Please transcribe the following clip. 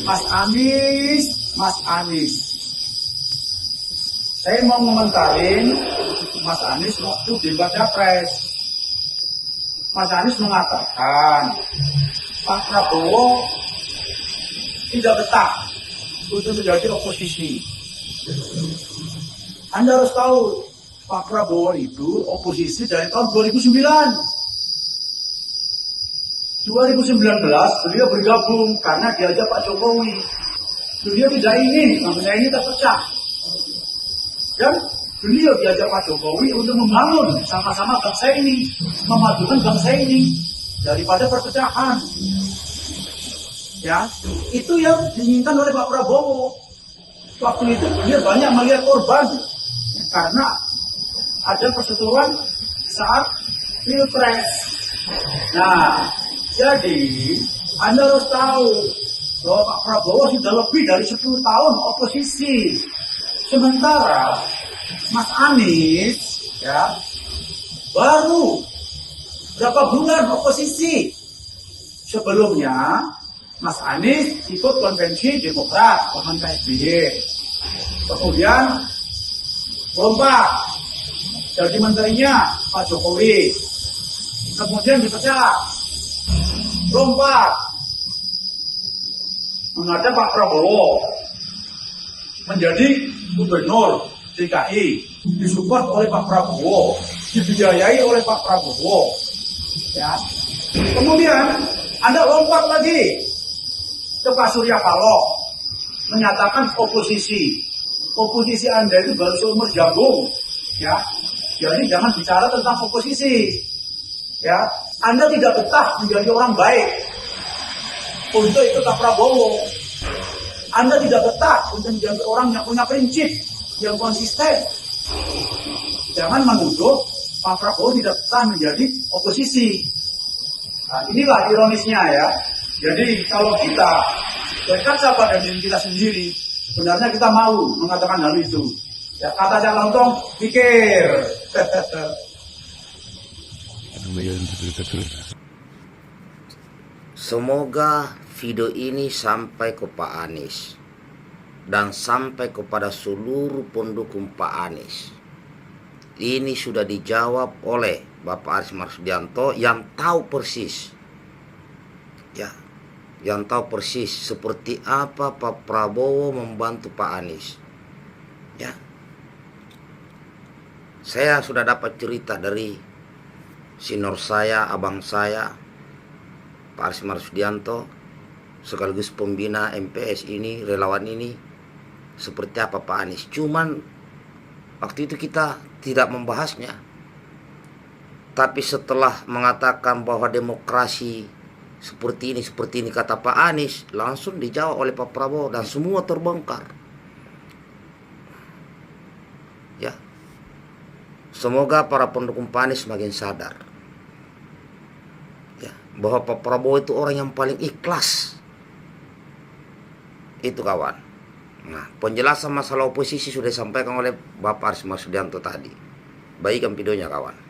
Mas Anies. Saya mau ngomentarin Mas Anies waktu debat Capres. Mas Anies mengatakan Pak Prabowo tidak betah untuk menjadi oposisi. Anda harus tahu, Pak Prabowo itu oposisi dari tahun 2009. 2019 beliau bergabung karena diajak Pak Jokowi. Beliau tidak ingin namanya ini terpecah. Dan beliau diajak Pak Jokowi untuk membangun sama-sama bangsa ini, memajukan bangsa ini daripada perpecahan. Ya, itu yang diinginkan oleh Pak Prabowo. Waktu itu beliau banyak melihat korban karena ada perseteruan saat Pilpres. Nah, jadi Anda harus tahu bahwa Pak Prabowo sudah lebih dari 10 tahun oposisi. Sementara Mas Anies ya baru berapa bulan oposisi. Sebelumnya Mas Anies ikut konvensi Demokrat, teman PSBY. Kemudian lompat jadi menterinya Pak Jokowi. Kemudian dipecat. Lompat menghadap Pak Prabowo menjadi gubernur DKI, disupport oleh Pak Prabowo, dibiayai oleh Pak Prabowo. Ya. Kemudian Anda lompat lagi ke Pak Surya Paloh, menyatakan oposisi. Oposisi Anda itu baru seumur jagung, ya. Jadi jangan bicara tentang oposisi, ya. Anda tidak betah menjadi orang baik untuk ikut Pak Prabowo. Anda tidak betah untuk menjadi orang yang punya prinsip, yang konsisten. Jangan menuduh Pak Prabowo tidak betah menjadi oposisi. Nah, inilah ironisnya ya. Jadi kalau kita berkaca pada diri kita sendiri, sebenarnya kita mau mengatakan hal itu. Ya, kata Cak Lontong, pikir. Semoga video ini sampai ke Pak Anies dan sampai kepada seluruh pendukung Pak Anies. Ini sudah dijawab oleh Bapak Aris Marsdianto yang tahu persis, ya, yang tahu persis seperti apa Pak Prabowo membantu Pak Anies. Ya, saya sudah dapat cerita dari senior saya, abang saya, Pak Aris Marsdianto, sekaligus pembina MPS ini, relawan ini, seperti apa Pak Anies. Cuman waktu itu kita tidak membahasnya. Tapi setelah mengatakan bahwa demokrasi seperti ini kata Pak Anies, langsung dijawab oleh Pak Prabowo dan semua terbongkar. Ya. Semoga para pendukung Pak Anies semakin sadar, ya, bahwa Pak Prabowo itu orang yang paling ikhlas. Itu kawan. Nah, penjelasan masalah oposisi sudah disampaikan oleh Bapak Aris Marsdianto tadi. Baikkan videonya kawan.